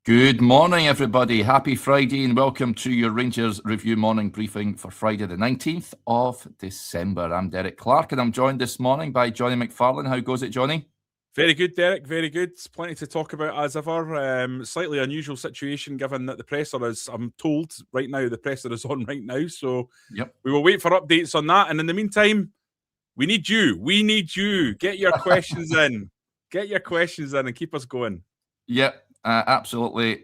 Good morning, everybody. Happy Friday and welcome to your Rangers Review morning briefing for Friday the 19th of December. I'm Derek Clark and I'm joined this morning by Jonny McFarlane. How goes it, Jonny? Very good, Derek. Very good. Plenty to talk about as ever. Slightly unusual situation given that the presser is, I'm told right now, the presser is on right now. So we will wait for updates on that. And in the meantime, we need you. We need you. Get your questions in. Get your questions in and keep us going. Yep. Absolutely.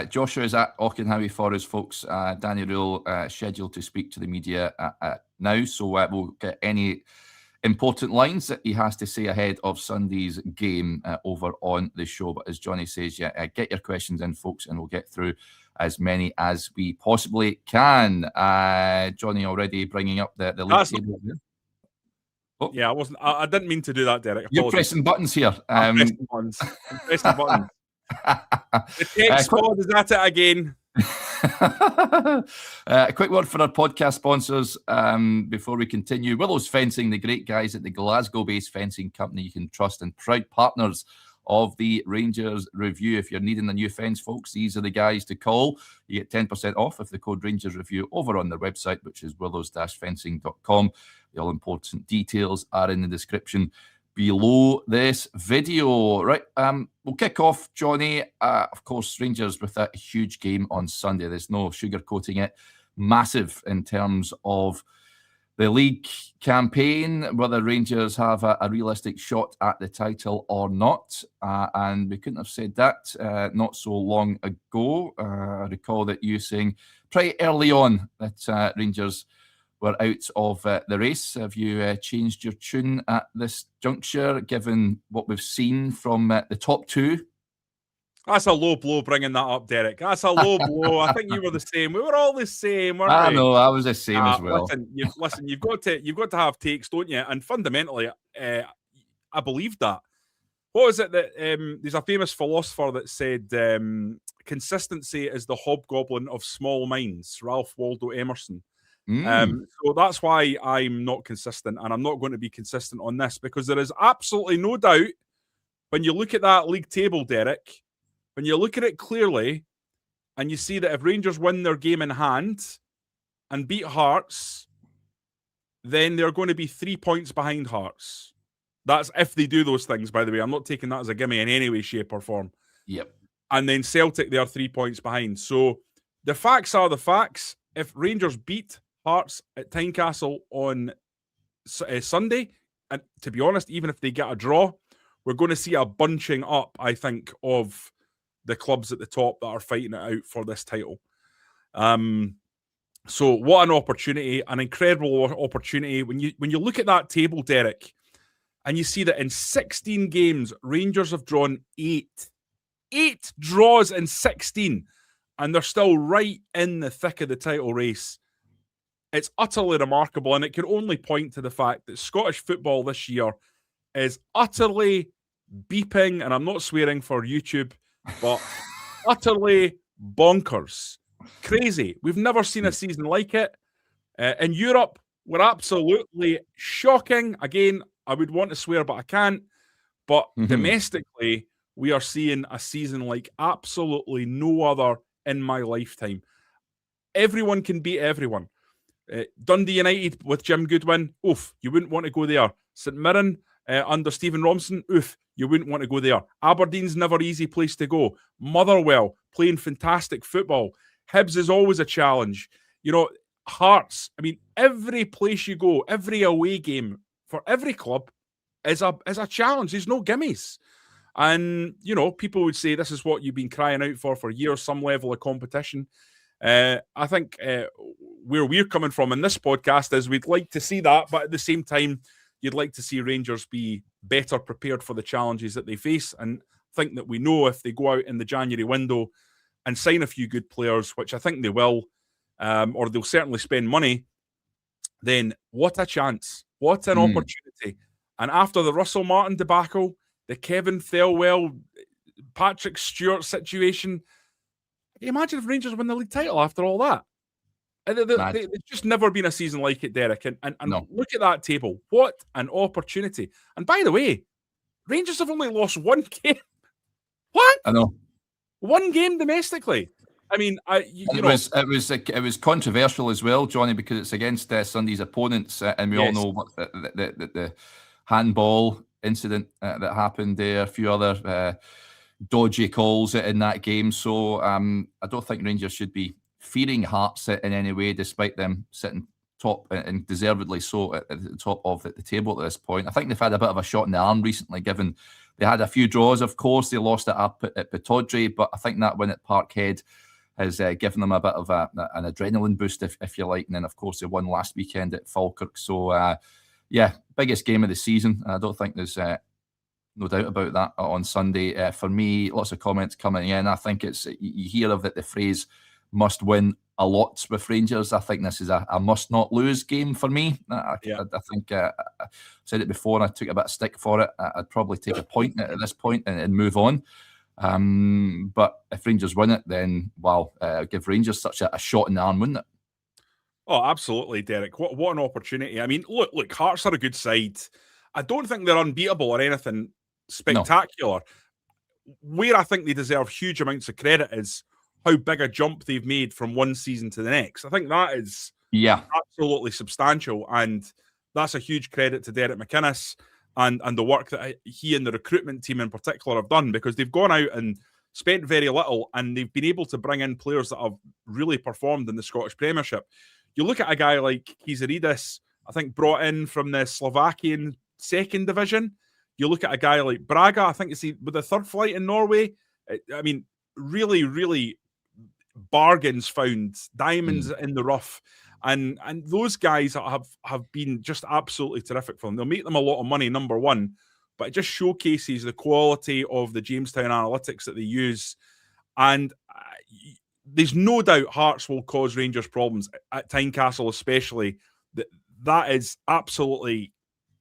Joshua is at Auchenhowie for us, folks. Danny Rule scheduled to speak to the media now, so we'll get any important lines that he has to say ahead of Sunday's game over on the show. But as Jonny says, get your questions in, folks, and we'll get through as many as we possibly can. Jonny already bringing up the league table here. Oh. Yeah, I didn't mean to do that, Derek. You're pressing buttons here. I'm pressing buttons. I'm pressing buttons. The tech squad is at it again. A quick word for our podcast sponsors before we continue. Willow's Fencing, the great guys at the Glasgow-based fencing company you can trust, and proud partners of the Rangers Review. If you're needing a new fence, folks, these are the guys to call. You get 10% off with the code Rangers Review over on their website, which is willows-fencing.com. The all-important details are in the description below this video. Right, we'll kick off, Jonny. Of course, Rangers with that huge game on Sunday. There's no sugarcoating it. Massive in terms of the league campaign, whether Rangers have a realistic shot at the title or not. And we couldn't have said that not so long ago. I recall that you saying pretty early on that Rangers were out of the race. Have you changed your tune at this juncture, given what we've seen from the top two? That's a low blow bringing that up, Derek. That's a low blow. I think you were the same. We were all the same, weren't we? I know, I was the same as well. Listen, you've got to have takes, don't you? And fundamentally, I believe that. What was it that there's a famous philosopher that said consistency is the hobgoblin of small minds, Ralph Waldo Emerson. So that's why I'm not consistent, and I'm not going to be consistent on this, because there is absolutely no doubt when you look at that league table, Derek, when you look at it clearly and you see that if Rangers win their game in hand and beat Hearts, then they're going to be 3 points behind Hearts. That's if they do those things, by the way. I'm not taking that as a gimme in any way, shape or form. Yep. And then Celtic, they are 3 points behind. So the facts are the facts. If Rangers beat Hearts at Tynecastle on Sunday, and to be honest, even if they get a draw, we're going to see a bunching up, I think, of the clubs at the top that are fighting it out for this title. So what an opportunity, an incredible opportunity. When you look at that table, Derek, and you see that in 16 games, Rangers have drawn 8 draws in 16, and they're still right in the thick of the title race. It's utterly remarkable, and it can only point to the fact that Scottish football this year is utterly beeping, and I'm not swearing for YouTube, but utterly bonkers. Crazy. We've never seen a season like it. In Europe, we're absolutely shocking. Again, I would want to swear, but I can't. But domestically, we are seeing a season like absolutely no other in my lifetime. Everyone can beat everyone. Dundee United with Jim Goodwin, oof, you wouldn't want to go there. St Mirren under Stephen Robinson, oof, you wouldn't want to go there. Aberdeen's never an easy place to go. Motherwell playing fantastic football. Hibs is always a challenge. You know, Hearts, I mean, every place you go, every away game for every club is a challenge. There's no gimmies. And, you know, people would say this is what you've been crying out for years, some level of competition. I think where we're coming from in this podcast is we'd like to see that, but at the same time, you'd like to see Rangers be better prepared for the challenges that they face, and think that we know if they go out in the January window and sign a few good players, which I think they will, or they'll certainly spend money, then what a chance. What an opportunity. And after the Russell Martin debacle, the Kevin Thelwell, Patrick Stewart situation, imagine if Rangers win the league title after all that. There's just never been a season like it, Derek. And no. Look at that table. What an opportunity. And by the way, Rangers have only lost one game. What? I know. One game domestically. I mean, it was controversial as well, Johnny, because it's against Sunday's opponents, and we all know what the handball incident that happened there, a few other dodgy calls in that game. So I don't think Rangers should be fearing Hearts in any way, despite them sitting top and deservedly so at the top of the table at this point. I think they've had a bit of a shot in the arm recently, given they had a few draws. Of course, they lost it up at Pittodrie, but I think that win at Parkhead has given them a bit of an adrenaline boost, if you like. And then, of course, they won last weekend at Falkirk. So, biggest game of the season. I don't think there's no doubt about that on Sunday. For me, lots of comments coming in. I think you hear of the phrase must win a lot with Rangers. I think this is a must not lose game for me. I think I said it before and I took a bit of stick for it. I'd probably take a point at this point and move on. But if Rangers win it, then wow, give Rangers such a shot in the arm, wouldn't it? Oh, absolutely, Derek. What an opportunity. I mean, look, Hearts are a good side. I don't think they're unbeatable or anything spectacular. No. Where I think they deserve huge amounts of credit is how big a jump they've made from one season to the next. I think that is absolutely substantial, and that's a huge credit to Derek McInnes and the work that he and the recruitment team in particular have done, because they've gone out and spent very little and they've been able to bring in players that have really performed in the Scottish Premiership. You look at a guy like Kizaridis, I think brought in from the Slovakian second division. You look at a guy like Braga, I think it's with the third flight in Norway. I mean, really, really bargains found, diamonds in the rough. And those guys have been just absolutely terrific for them. They'll make them a lot of money, number one, but it just showcases the quality of the Jamestown analytics that they use. And there's no doubt Hearts will cause Rangers problems at Tynecastle, especially. That is absolutely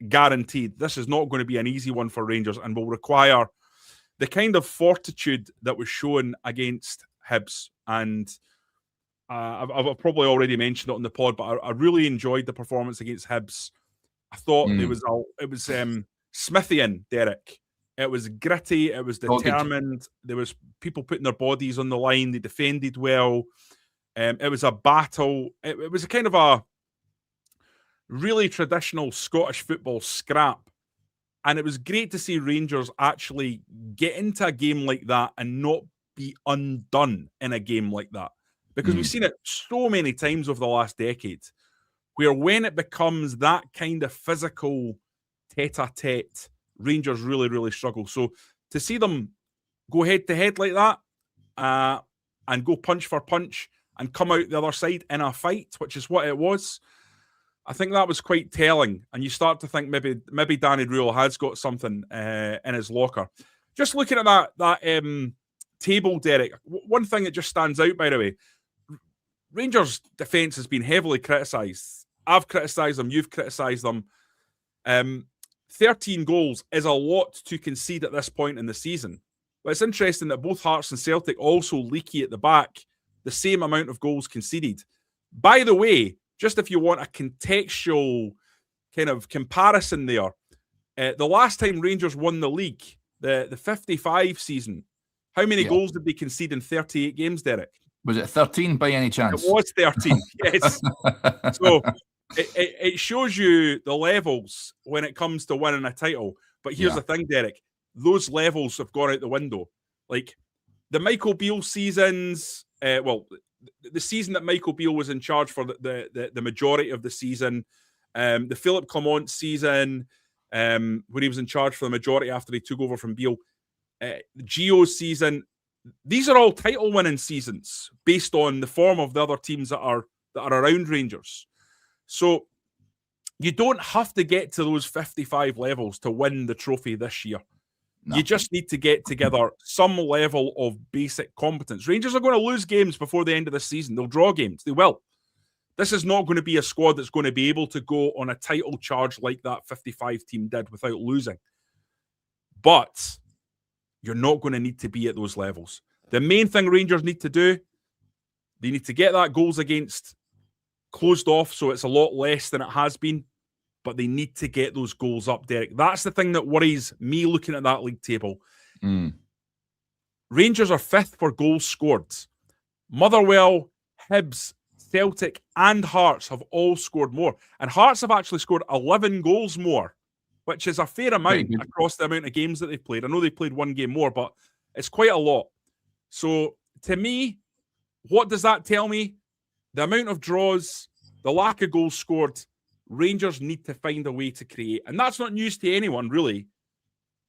guaranteed. This is not going to be an easy one for Rangers and will require the kind of fortitude that was shown against Hibs. And I've probably already mentioned it on the pod, but I really enjoyed the performance against Hibs. I thought it was Smithian, Derek. It was gritty. It was determined. There was people putting their bodies on the line. They defended well. It was a battle. It was a kind of a really traditional Scottish football scrap. And it was great to see Rangers actually get into a game like that and not be undone in a game like that. Because we've seen it so many times over the last decade, where when it becomes that kind of physical tete-a-tete, Rangers really, really struggle. So to see them go head-to-head like that and go punch for punch and come out the other side in a fight, which is what it was, I think that was quite telling. And you start to think maybe Danny Rule has got something in his locker. Just looking at that table, Derek, one thing that just stands out, by the way, Rangers' defence has been heavily criticised. I've criticised them. You've criticised them. 13 goals is a lot to concede at this point in the season. But it's interesting that both Hearts and Celtic, also leaky at the back, the same amount of goals conceded. By the way, just if you want a contextual kind of comparison there, the last time Rangers won the league, the 55 season, how many goals did they concede in 38 games, Derek? Was it 13 by any chance? It was 13, yes. So it shows you the levels when it comes to winning a title. But here's the thing, Derek. Those levels have gone out the window. Like the Michael Beale seasons, the season that Michael Beale was in charge for the majority of the season, the Philip Clement season, when he was in charge for the majority after he took over from Beale, Gio's season, these are all title-winning seasons based on the form of the other teams that are around Rangers. So you don't have to get to those 55 levels to win the trophy this year. No. You just need to get together some level of basic competence. Rangers are going to lose games before the end of the season. They'll draw games. They will. This is not going to be a squad that's going to be able to go on a title charge like that 55 team did without losing. But you're not going to need to be at those levels. The main thing Rangers need to do, they need to get that goals against closed off so it's a lot less than it has been, but they need to get those goals up, Derek. That's the thing that worries me looking at that league table. Rangers are 5th for goals scored. Motherwell, Hibs, Celtic and Hearts have all scored more. And Hearts have actually scored 11 goals more, which is a fair amount across the amount of games that they've played. I know they've played one game more, but it's quite a lot. So to me, what does that tell me? The amount of draws, the lack of goals scored, Rangers need to find a way to create. And that's not news to anyone, really,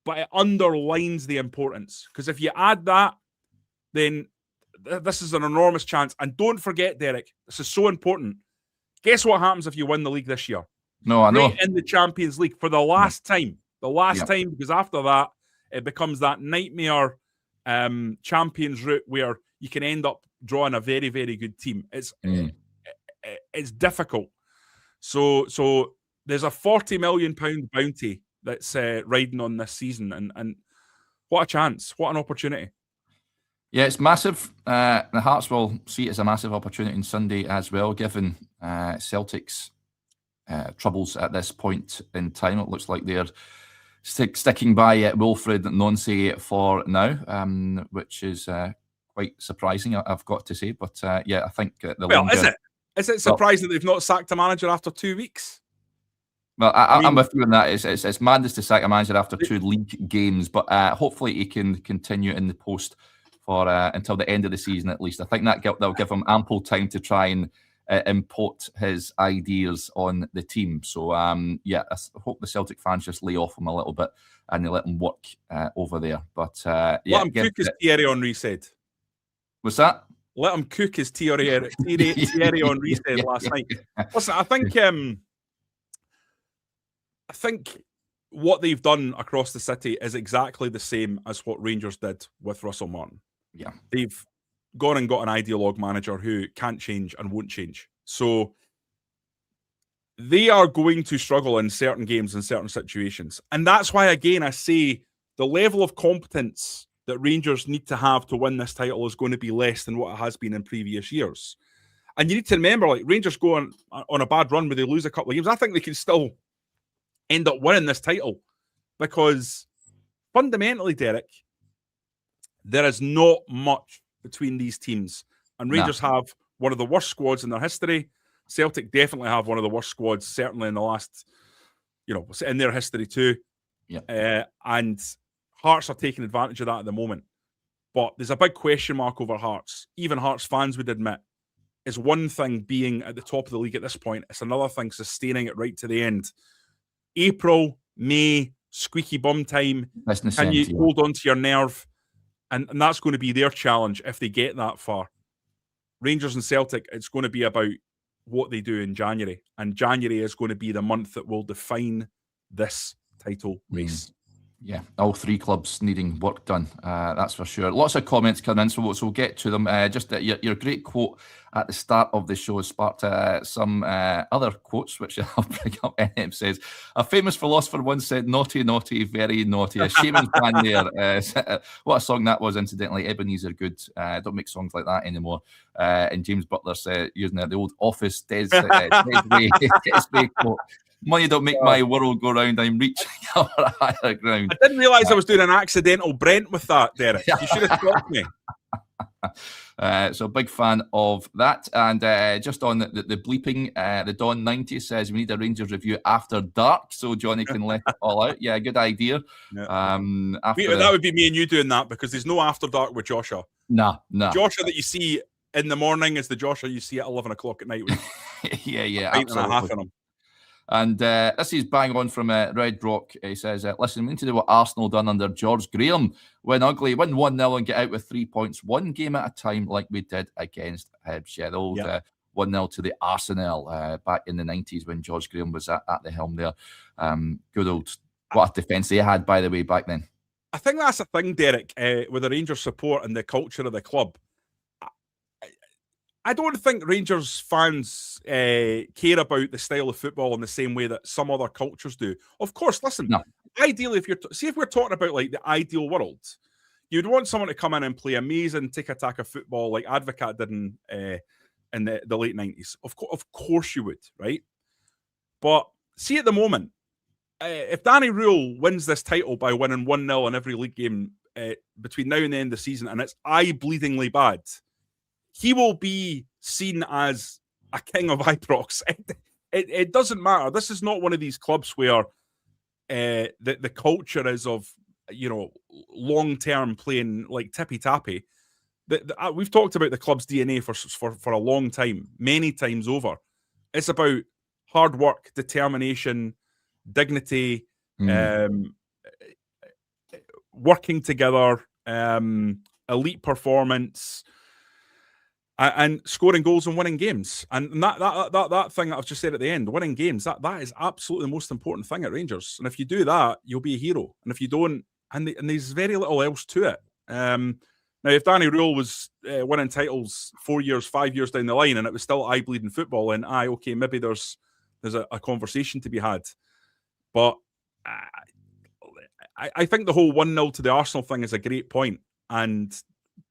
but it underlines the importance. Because if you add that, then this is an enormous chance. And don't forget, Derek, this is so important. Guess what happens if you win the league this year? No, I know. Right in the Champions League for the last time. The last time, because after that, it becomes that nightmare Champions route where you can end up drawing a very, very good team. It's difficult. So there's a £40 million bounty that's riding on this season, and what a chance! What an opportunity! Yeah, it's massive. The Hearts will see it as a massive opportunity on Sunday as well, given Celtic's troubles at this point in time. It looks like they're sticking by Wilfred Nonce for now, which is quite surprising, I've got to say. But yeah, I think is it surprising that they've not sacked a manager after 2 weeks? Well, I'm with you on that. It's madness to sack a manager after 2 league games, but hopefully he can continue in the post for until the end of the season at least. I think that'll give him ample time to try and import his ideas on the team. So yeah, I hope the Celtic fans just lay off him a little bit and they let him work over there. But yeah, let him cook, as Thierry Henry said. What's that? Let him cook, as Thierry Henry said last night. Listen, I think what they've done across the city is exactly the same as what Rangers did with Russell Martin. Yeah, they've gone and got an ideologue manager who can't change and won't change. So they are going to struggle in certain games and certain situations. And that's why, again, I say the level of competence that Rangers need to have to win this title is going to be less than what it has been in previous years. And you need to remember, like, Rangers go on a bad run where they lose a couple of games. I think they can still end up winning this title because fundamentally, Derek, there is not much between these teams. And Rangers have one of the worst squads in their history. Celtic definitely have one of the worst squads, certainly in the last, in their history too. Yeah. And Hearts are taking advantage of that at the moment. But there's a big question mark over Hearts. Even Hearts fans would admit. It's one thing being at the top of the league at this point. It's another thing sustaining it right to the end. April, May, squeaky bum time. Can you hold on to your nerve? And that's going to be their challenge if they get that far. Rangers and Celtic, it's going to be about what they do in January. And January is going to be the month that will define this title race. Yeah, all 3 clubs needing work done, that's for sure. Lots of comments coming in, so we'll get to them. Just your great quote at the start of the show has sparked some other quotes, which I'll bring up. It says, a famous philosopher once said, naughty, naughty, very naughty. A shaman's plan there. What a song that was, incidentally. Ebenezer Good. Don't make songs like that anymore. And James Butler's using the old Office Des Way quote. Money don't make my world go round. I'm reaching over higher ground. I didn't realise I was doing an accidental Brent with that, Derek. You should have stopped me. So big fan of that. And just on the bleeping, the Don 90 says we need a Rangers review after dark so Jonny can let it all out. Yeah, good idea. Yeah. That would be me and you doing that because there's no after dark with Joshua. No. Joshua that you see in the morning is the Joshua you see at 11 o'clock at night. Yeah, absolutely. And this is bang on from Red Rock. He says, listen, we need to do what Arsenal done under George Graham. Win ugly, win 1-0 and get out with 3 points, one game at a time like we did against Hibs. Yeah, the old 1-0 to the Arsenal back in the 90s when George Graham was at the helm there. Good old, what a defence they had, by the way, back then. I think that's the thing, Derek, with the Rangers support and the culture of the club. I don't think Rangers fans care about the style of football in the same way that some other cultures do. Of course, listen, ideally, if we're talking about like the ideal world, you'd want someone to come in and play amazing tiki-taka football like Advocat did in the late 90s. Of course you would, right? But see at the moment, if Danny Rule wins this title by winning 1-0 in every league game between now and the end of the season, and it's eye-bleedingly bad, he will be seen as a king of Ibrox. It doesn't matter. This is not one of these clubs where the culture is of, long-term playing like tippy-tappy. We've talked about the club's DNA for a long time, many times over. It's about hard work, determination, dignity, working together, elite performance, and scoring goals and winning games. And that thing that I've just said at the end, winning games, that is absolutely the most important thing at Rangers. And if you do that, you'll be a hero. And if you don't, and there's very little else to it. Now, if Danny Rule was winning titles 4 years, 5 years down the line, and it was still eye-bleeding football, and okay, maybe there's a conversation to be had. But I think the whole 1-0 to the Arsenal thing is a great point, and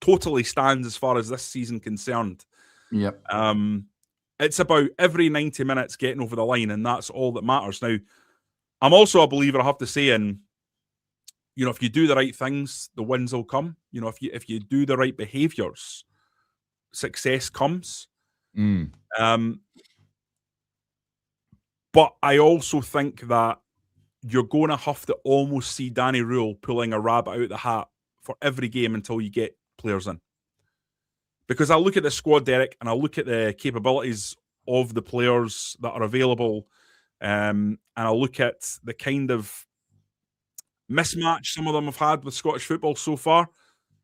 totally stands as far as this season concerned. Yep. It's about every 90 minutes getting over the line, and that's all that matters. Now, I'm also a believer, I have to say, in if you do the right things, the wins will come. If you do the right behaviours, success comes. But I also think that you're going to have to almost see Danny Rule pulling a rabbit out of the hat for every game until you get players in. Because I look at the squad, Derek, and I look at the capabilities of the players that are available, and I look at the kind of mismatch some of them have had with Scottish football so far,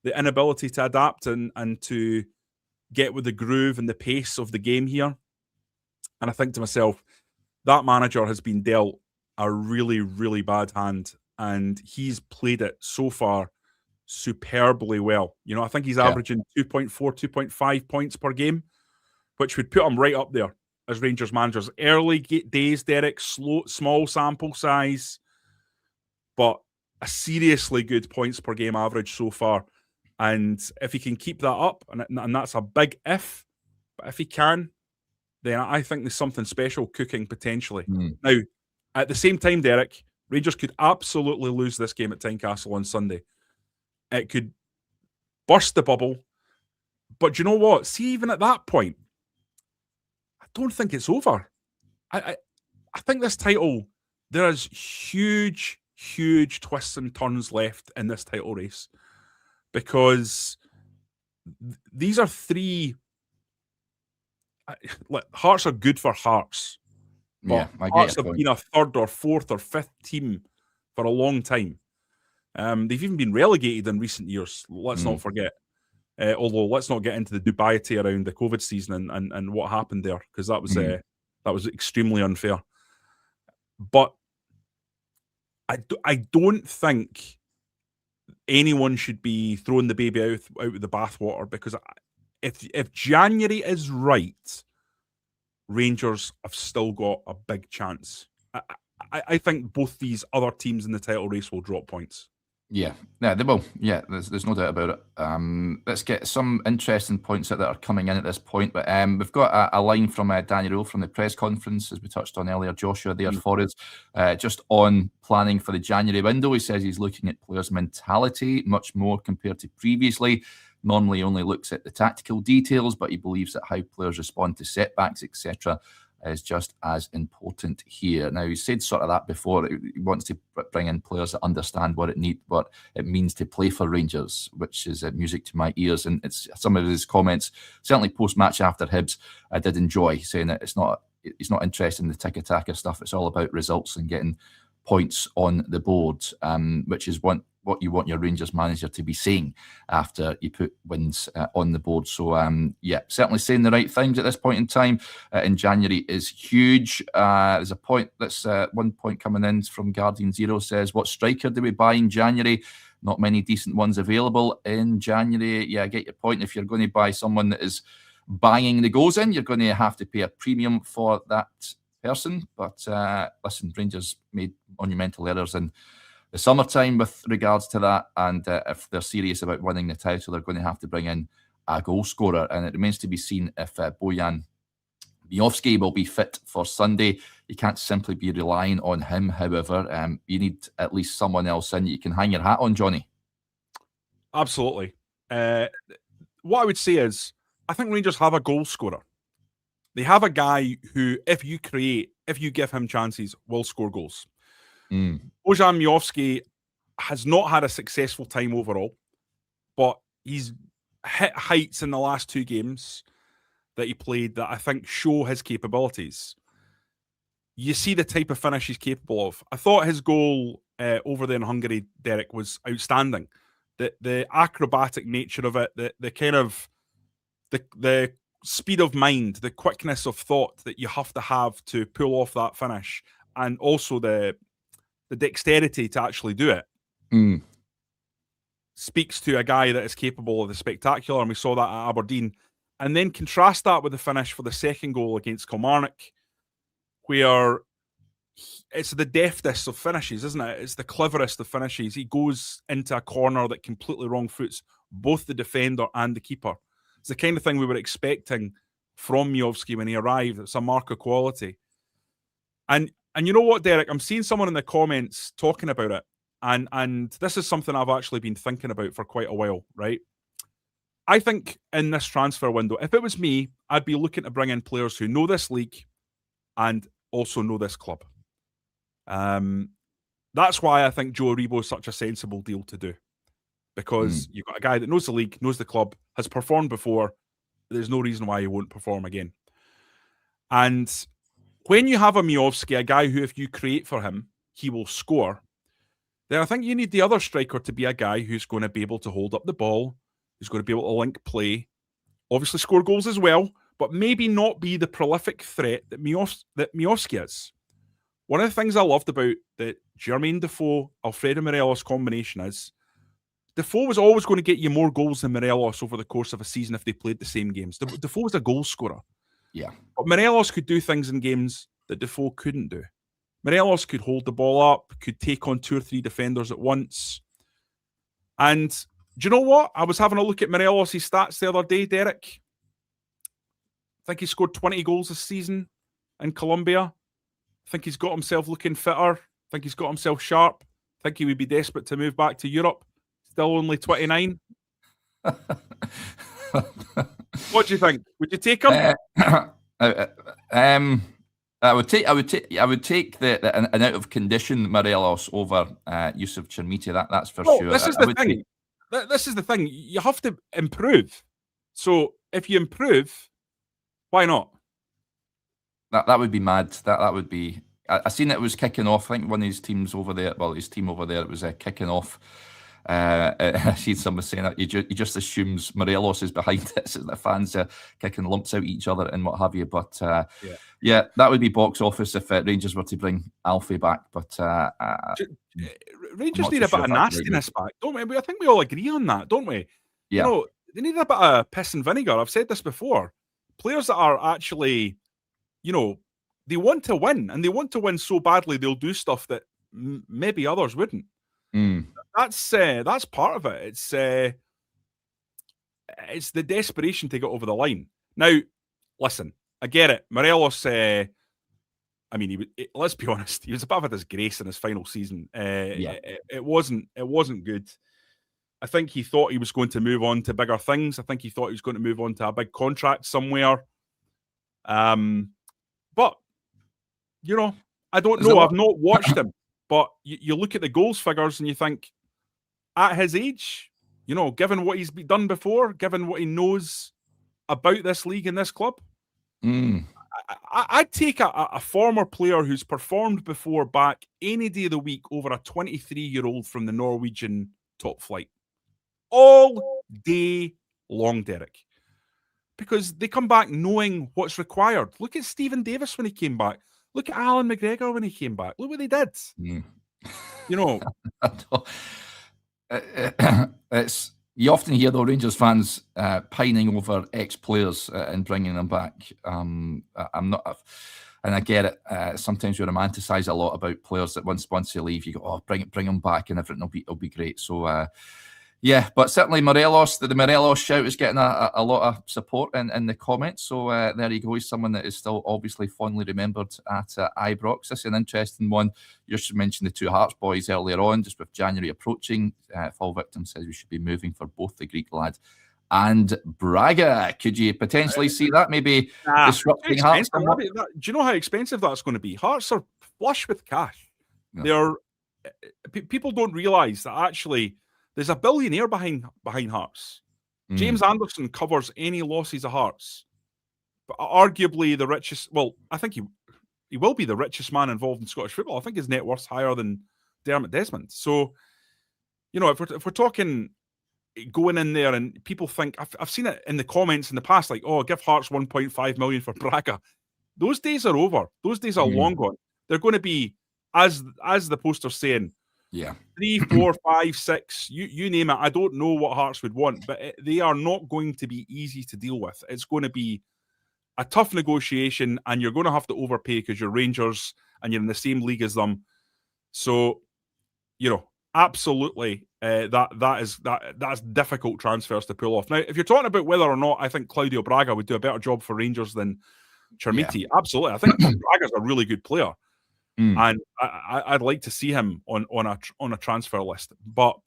the inability to adapt and to get with the groove and the pace of the game here. And I think to myself, that manager has been dealt a really, really bad hand, and he's played it so far superbly well. I think he's averaging 2.4, 2.5 points per game, which would put him right up there as Rangers managers. Early days, Derek, small sample size, but a seriously good points per game average so far. And if he can keep that up, and that's a big if, but if he can, then I think there's something special cooking potentially. Now, at the same time, Derek, Rangers could absolutely lose this game at Tynecastle on Sunday. It could burst the bubble. But you know what? See, even at that point, I don't think it's over. I think this title, there is huge twists and turns left in this title race, because these are three. Hearts are good for Hearts. But Hearts have been a third or fourth or fifth team for a long time. They've even been relegated in recent years. Let's not forget. Although let's not get into the dubiety around the COVID season and what happened there, because that was extremely unfair. But I don't think anyone should be throwing the baby out with the bathwater, because if January is right, Rangers have still got a big chance. I think both these other teams in the title race will drop points. Yeah, they will. Yeah, there's no doubt about it. Let's get some interesting points that are coming in at this point. But we've got a line from Danny Rule from the press conference, as we touched on earlier, Joshua, there for us, just on planning for the January window. He says he's looking at players' mentality much more compared to previously. Normally only looks at the tactical details, but he believes that how players respond to setbacks, etc., is just as important here. Now, he said sort of that before. He wants to bring in players that understand what it means to play for Rangers, which is music to my ears. And it's some of his comments, certainly post-match after Hibs, I did enjoy, saying that he's not interested in the tiki-taka stuff. It's all about results and getting points on the board, which is what you want your Rangers manager to be saying after you put wins on the board. So, certainly saying the right things at this point in time. In January is huge. There's a point, that's 1 point coming in from Guardian Zero, says, what striker do we buy in January? Not many decent ones available in January. Yeah, I get your point. If you're going to buy someone that is banging the goals in, you're going to have to pay a premium for that person. But listen, Rangers made monumental errors in the summertime with regards to that, and if they're serious about winning the title, they're going to have to bring in a goal scorer, and it remains to be seen if Bojan Miovski will be fit for Sunday. You can't simply be relying on him. However, you need at least someone else in you can hang your hat on, Jonny. Absolutely. What I would say is, I think Rangers have a goal scorer. They have a guy who, if you give him chances, will score goals. Bojan Miovski has not had a successful time overall, but he's hit heights in the last 2 games that he played that I think show his capabilities. You see the type of finish he's capable of. I thought his goal over there in Hungary, Derek, was outstanding. The acrobatic nature of it, the kind of the speed of mind, the quickness of thought that you have to pull off that finish, and also the dexterity to actually do it, speaks to a guy that is capable of the spectacular, and we saw that at Aberdeen. And then contrast that with the finish for the second goal against Kilmarnock, where it's the deftest of finishes, isn't it? It's the cleverest of finishes. He goes into a corner that completely wrong foots both the defender and the keeper. It's the kind of thing we were expecting from Miovski when he arrived. It's a mark of quality. And you know what, Derek? I'm seeing someone in the comments talking about it. And this is something I've actually been thinking about for quite a while, right? I think in this transfer window, if it was me, I'd be looking to bring in players who know this league and also know this club. That's why I think Joe Aribo is such a sensible deal to do. Because you've got a guy that knows the league, knows the club, has performed before. There's no reason why he won't perform again. And when you have a Miovski, a guy who, if you create for him, he will score, then I think you need the other striker to be a guy who's going to be able to hold up the ball, who's going to be able to link play, obviously score goals as well, but maybe not be the prolific threat that Miovski is. One of the things I loved about the Jermaine Defoe, Alfredo Morelos combination is Defoe was always going to get you more goals than Morelos over the course of a season if they played the same games. Defoe was a goal scorer. Yeah. But Morelos could do things in games that Defoe couldn't do. Morelos could hold the ball up, could take on 2 or 3 defenders at once. And do you know what? I was having a look at Morelos' stats the other day, Derek. I think he scored 20 goals this season in Colombia. I think he's got himself looking fitter. I think he's got himself sharp. I think he would be desperate to move back to Europe. Still only 29. What do you think? Would you take him? I would take the an out of condition Morelos over Yusuf Chermiti. That's for sure. This is the thing. This is the thing. You have to improve. So if you improve, why not? That would be mad. That would be. I seen it was kicking off. I think one of his teams over there. Well, his team over there. It was kicking off. I seen someone saying that he just assumes Morelos is behind it, so the fans are kicking lumps out each other and what have you. But yeah, that would be box office if Rangers were to bring Alfie back. But Rangers need a bit of nastiness back, don't we? I think we all agree on that, don't we? Yeah. You know, they need a bit of piss and vinegar. I've said this before. Players that are actually, you know, they want to win, and they want to win so badly they'll do stuff that maybe others wouldn't. That's part of it. It's the desperation to get over the line. Now, listen, I get it. Morelos, I mean, let's be honest, he was a bit of a disgrace in his final season. It wasn't good. I think he thought he was going to move on to bigger things. I think he thought he was going to move on to a big contract somewhere. But you know, I don't know. I've not watched him. But you look at the goals figures and you think, at his age, you know, given what he's done before, given what he knows about this league and this club, I'd take a former player who's performed before back any day of the week over a 23-year-old from the Norwegian top flight. All day long, Derek. Because they come back knowing what's required. Look at Stephen Davis when he came back. Look at Alan McGregor when he came back. Look what they did. You know. It's you often hear though Rangers fans pining over ex-players and bringing them back. I'm not, and I get it. Sometimes we romanticize a lot about players that once they leave, you go, oh, bring them back, and everything will be great. So Yeah, but certainly Morelos, the Morelos shout is getting a lot of support in the comments. So there you go. He's someone that is still obviously fondly remembered at Ibrox. This is an interesting one. You just mentioned the two Hearts boys earlier on, just with January approaching. Fall Victim says we should be moving for both the Greek lad and Braga. Could you potentially see that maybe disrupting Hearts? Do you know how expensive that's going to be? Hearts are flush with cash. Yeah. People don't realise that actually there's a billionaire behind Hearts. James Anderson covers any losses of Hearts, but arguably the richest. Well, I think he will be the richest man involved in Scottish football. I think his net worth's higher than Dermot Desmond. So, if we're talking going in there and people think, I've seen it in the comments in the past, like, oh, give Hearts 1.5 million for Braga. Those days are over. Those days are long gone. They're going to be, as the poster's saying, 3, 4, 5, 6, you name it. I don't know what Hearts would want, but they are not going to be easy to deal with. It's going to be a tough negotiation, and you're going to have to overpay because you're Rangers and you're in the same league as them. So, absolutely, that's difficult transfers to pull off. Now, if you're talking about whether or not I think Claudio Braga would do a better job for Rangers than Chermiti, absolutely. I think Braga's a really good player. And I'd like to see him on a transfer list, but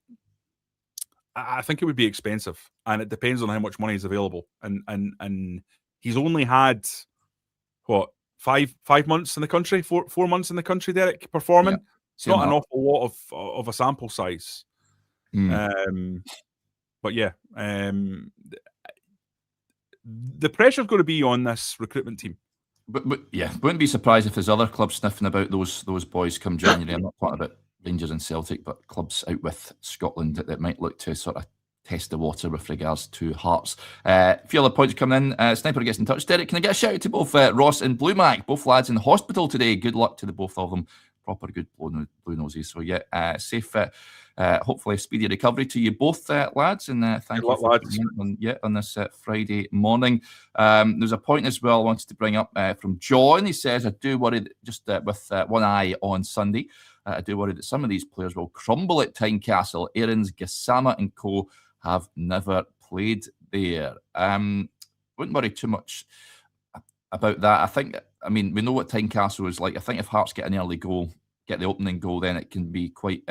I think it would be expensive, and it depends on how much money is available. And he's only had what 5 months in the country, 4 months in the country, Derek, performing. Yeah. It's not an awful lot of a sample size. But yeah, the pressure's going to be on this recruitment team. But yeah, wouldn't be surprised if there's other clubs sniffing about those boys come January. I'm not talking about Rangers and Celtic, but clubs out with Scotland that might look to sort of test the water with regards to Hearts. A few other points coming in. Sniper gets in touch. Derek, can I get a shout out to both Ross and Blue Mac, both lads in hospital today? Good luck to the both of them. Proper good blue noses. So yeah, safe. Hopefully, speedy recovery to you both, lads, and thank you for on this Friday morning. There's a point as well I wanted to bring up from John. He says, I do worry that just with one eye on Sunday, I do worry that some of these players will crumble at Tynecastle. Aarons, Gassama and co have never played there. Wouldn't worry too much about that. We know what Tynecastle is like. I think if Hearts get an early goal, get the opening goal, then it can be quite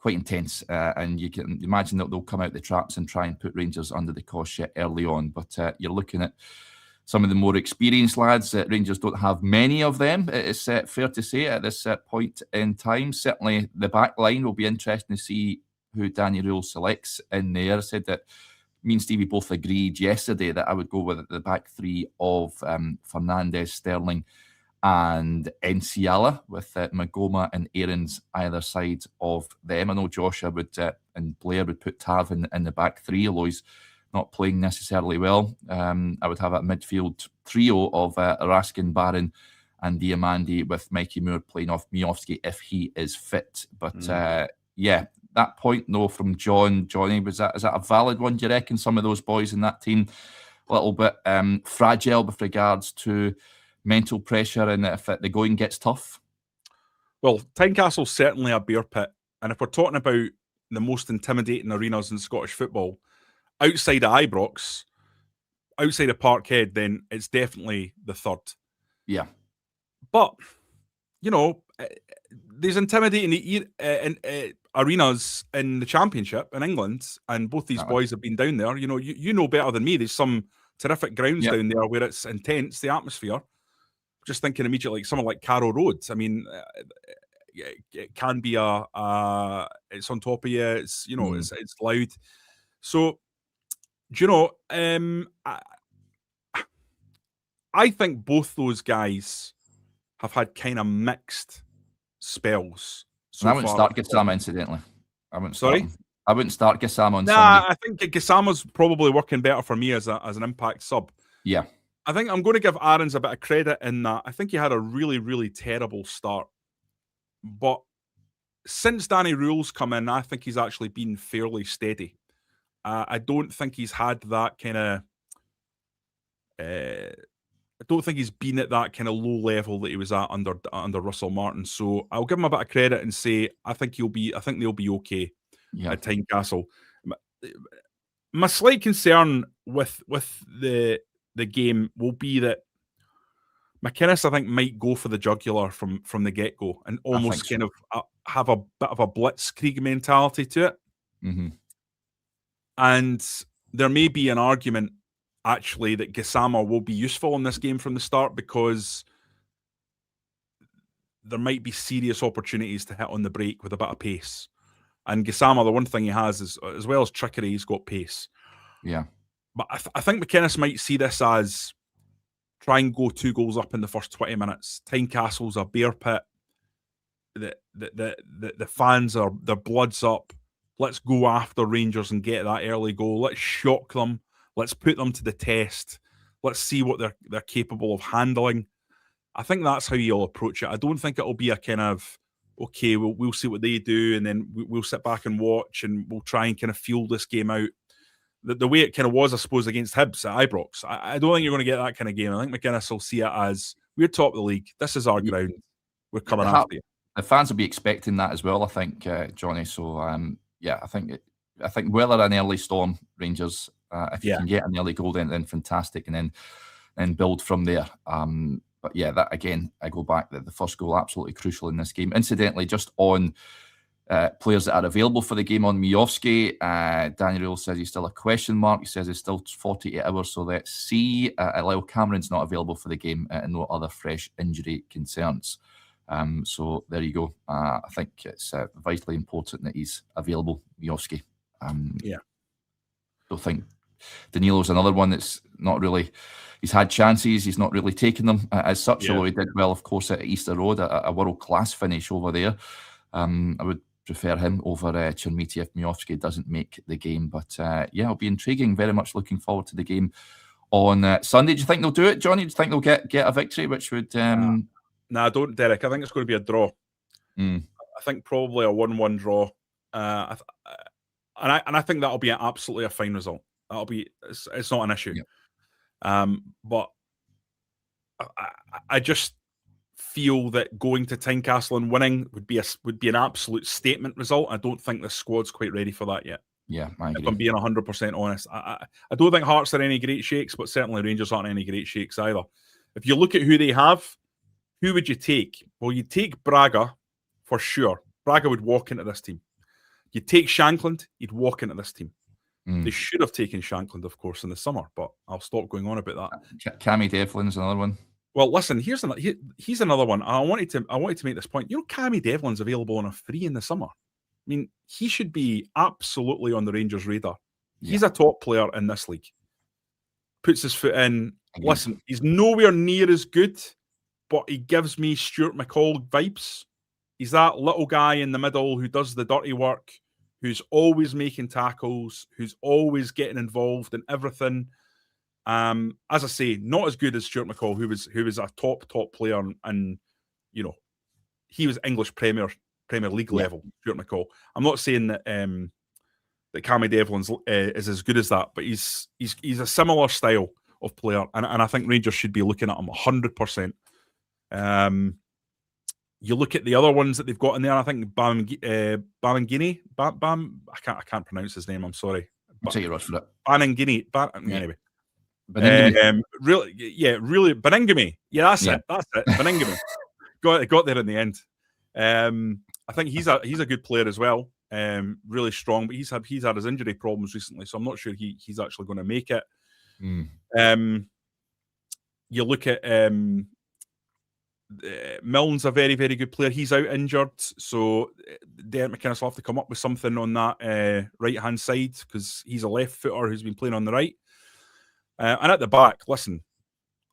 intense, and you can imagine that they'll come out the traps and try and put Rangers under the cosh early on. But you're looking at some of the more experienced lads. Rangers don't have many of them, it's fair to say, at this point in time. Certainly the back line will be interesting to see who Danny Rule selects in there. I said that me and Stevie both agreed yesterday that I would go with the back three of Fernandes, Sterling and Enciala, with Magoma and Aarons either side of them. I know Joshua would and Blair would put Tav in the back three, although he's not playing necessarily well. I would have a midfield trio of Raskin, Barron and Diamandi, with Mikey Moore playing off Miofsky if he is fit. But yeah, that point though from Jonny, is that a valid one, do you reckon? Some of those boys in that team a little bit fragile with regards to mental pressure, and if the going gets tough? Well, Tynecastle's certainly a bear pit, and if we're talking about the most intimidating arenas in Scottish football, outside of Ibrox, outside of Parkhead, then it's definitely the third. Yeah. But, there's intimidating arenas in the Championship in England, and both these boys have been down there. You know better than me. There's some terrific grounds down there where it's intense, the atmosphere. Just thinking immediately, like someone like Carrow Road. I mean, it can be it's on top of you. It's it's loud. So, I think both those guys have had kind of mixed spells. So I wouldn't start Gassama, incidentally. I wouldn't start Gassama on Sunday. I think Gassama's probably working better for me as an impact sub. Yeah. I think I'm going to give Aarons a bit of credit in that. I think he had a really, really terrible start. But since Danny Rule's come in, I think he's actually been fairly steady. I don't think he's had that kind of... I don't think he's been at that kind of low level that he was at under Russell Martin. So I'll give him a bit of credit and say I think they'll be okay. at Tynecastle. My slight concern with the game will be that McInnes, I think, might go for the jugular from the get-go and almost kind of have a bit of a blitzkrieg mentality to it. Mm-hmm. And there may be an argument, actually, that Gassama will be useful in this game from the start because there might be serious opportunities to hit on the break with a bit of pace. And Gassama, the one thing he has is, as well as trickery, he's got pace. Yeah. But I think McInnes might see this as try and go 2 goals up in the first 20 minutes. Tynecastle's a bear pit. The fans are, their blood's up. Let's go after Rangers and get that early goal. Let's shock them. Let's put them to the test. Let's see what they're capable of handling. I think that's how you'll approach it. I don't think it'll be a kind of, okay, we'll see what they do, and then we'll sit back and watch, and we'll try and kind of feel this game out. The way it kind of was, I suppose, against Hibs at Ibrox. I don't think you're going to get that kind of game. I think McInnes will see it as, we're top of the league. This is our ground. We're coming after you. The fans will be expecting that as well, I think, Johnny. So, I think weather an early storm, Rangers. If you can get an early goal, then fantastic, and then build from there. But yeah, that again, I go back that the first goal absolutely crucial in this game. Incidentally, just on players that are available for the game on Miovski, Daniel says he's still a question mark. He says it's still 48 hours, so let's see. Lyle Cameron's not available for the game, and no other fresh injury concerns. So there you go. I think it's vitally important that he's available, Miovski. Don't think Danilo's another one that's not really. He's had chances. He's not really taken them as such. Although he did well, of course, at Easter Road, a world-class finish over there. I would prefer him over Chermiti if Miovski doesn't make the game. But it'll be intriguing. Very much looking forward to the game on Sunday. Do you think they'll do it, Johnny? Do you think they'll get a victory, which would? No, I don't, Derek. I think it's going to be a draw. I think probably a 1-1 draw. And I think that'll be absolutely a fine result. That'll be. It's not an issue. But I just feel that going to Tynecastle and winning would be an absolute statement result. I don't think the squad's quite ready for that yet. Yeah, I agree. If I'm being 100% honest, I don't think Hearts are any great shakes, but certainly Rangers aren't any great shakes either. If you look at who they have, who would you take? Well, you'd take Braga for sure. Braga would walk into this team. You'd take Shankland, he'd walk into this team. They should have taken Shankland, of course, in the summer, but I'll stop going on about that. Cammy Devlin's another one. Well, listen, he's another one. I wanted to make this point. You know, Cammy Devlin's available on a free in the summer. I mean, he should be absolutely on the Rangers' radar. He's a top player in this league. Puts his foot in. Listen, he's nowhere near as good, but he gives me Stuart McCall vibes. He's that little guy in the middle who does the dirty work, who's always making tackles, who's always getting involved in everything. As I say, not as good as Stuart McCall, who was a top player, and you know, he was English Premier League level. Stuart McCall. I'm not saying that that Cammy Devlin's is as good as that, but he's a similar style of player, and I think Rangers should be looking at him 100%. You look at the other ones that they've got in there. I think Bamangini. I can't pronounce his name. I'm sorry. I'll take your word for it. Anyway. Really, Beningame. Yeah, that's it. Beningame. got there in the end. I think he's a good player as well. Really strong, but he's had his injury problems recently, so I'm not sure he's actually going to make it. You look at Milne's a very, very good player. He's out injured, so Derek McInnes will have to come up with something on that right-hand side, because he's a left-footer who's been playing on the right. And at the back, listen,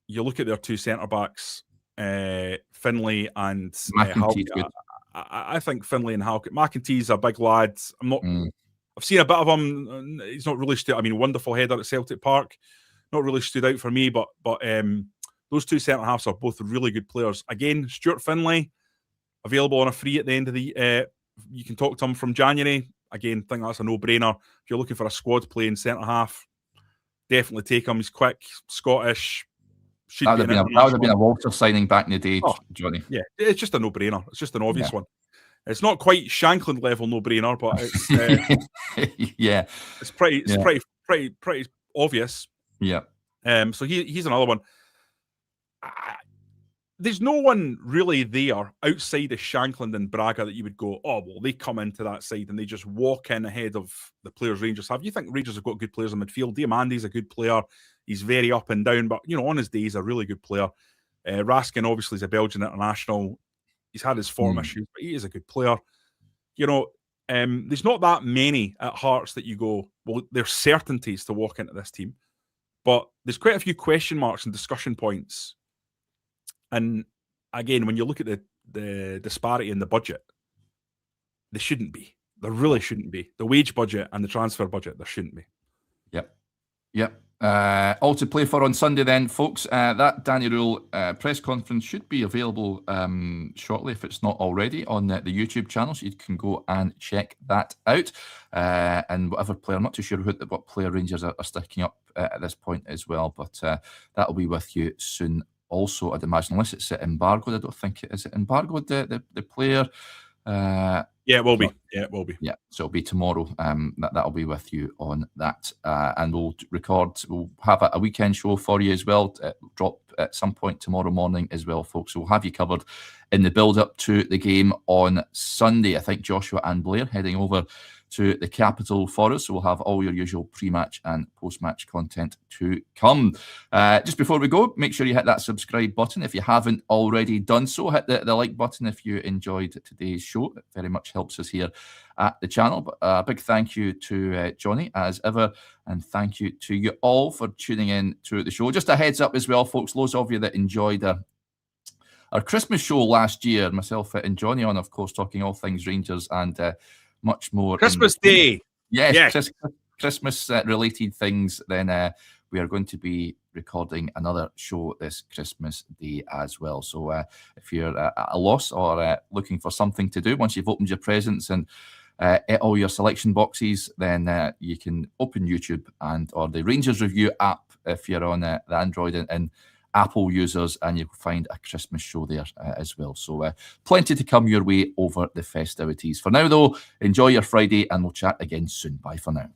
you look at their two centre-backs, Finlay and Halkett. I think Finlay and Halkett. McEntee's a big lad. I've seen a bit of him. He's not really stood. I mean, wonderful header at Celtic Park. Not really stood out for me, but those two centre halves are both really good players. Again, Stuart Finlay, available on a free at the end of the. You can talk to him from January. Again, think that's a no-brainer. If you're looking for a squad playing centre half, definitely take him. He's quick, Scottish. That would have been a Walter signing back in the day, Johnny. Yeah, it's just a no-brainer. It's just an obvious one. It's not quite Shankland level no-brainer, but it's yeah, it's pretty obvious. Yeah. So he's another one. There's no one really there outside of Shankland and Braga that you would go, oh, well, they come into that side and they just walk in ahead of the players Rangers have. You think Rangers have got good players in midfield? Diamandi's a good player. He's very up and down, but, on his day, he's a really good player. Raskin, obviously, is a Belgian international. He's had his form issues, but he is a good player. There's not that many at Hearts that you go, well, there's certainties to walk into this team. But there's quite a few question marks and discussion points. And again, when you look at the disparity in the budget, there shouldn't be. There really shouldn't be. The wage budget and the transfer budget, there shouldn't be. Yep. All to play for on Sunday then, folks. That Danny Rule press conference should be available shortly, if it's not already, on the YouTube channel, so you can go and check that out. And whatever player, I'm not too sure what player Rangers are sticking up at this point as well, but that'll be with you soon. Also, I'd imagine, unless it's embargoed, I don't think it is. It embargoed the player? Yeah, it will be. Yeah, it will be. Yeah, so it'll be tomorrow. That'll be with you on that, and we'll have a weekend show for you as well. Drop at some point tomorrow morning as well, folks. So we'll have you covered in the build-up to the game on Sunday. I think Joshua and Blair heading over to the capital for us, so we'll have all your usual pre-match and post-match content to come. Just before we go, make sure you hit that subscribe button if you haven't already done so. Hit the like button if you enjoyed today's show. It very much helps us here at the channel. But a big thank you to Jonny as ever, and thank you to you all for tuning in to the show. Just a heads up as well, folks, those of you that enjoyed our Christmas show last year, myself and Jonny on, of course, talking all things Rangers and much more. Christmas Day. Yes. Christmas related things. Then we are going to be recording another show this Christmas Day as well. So if you're at a loss or looking for something to do once you've opened your presents and all your selection boxes, then you can open YouTube or the Rangers Review app if you're on the Android and Apple users, and you'll find a Christmas show there as well. So plenty to come your way over the festivities. For now, though, enjoy your Friday, and we'll chat again soon. Bye for now.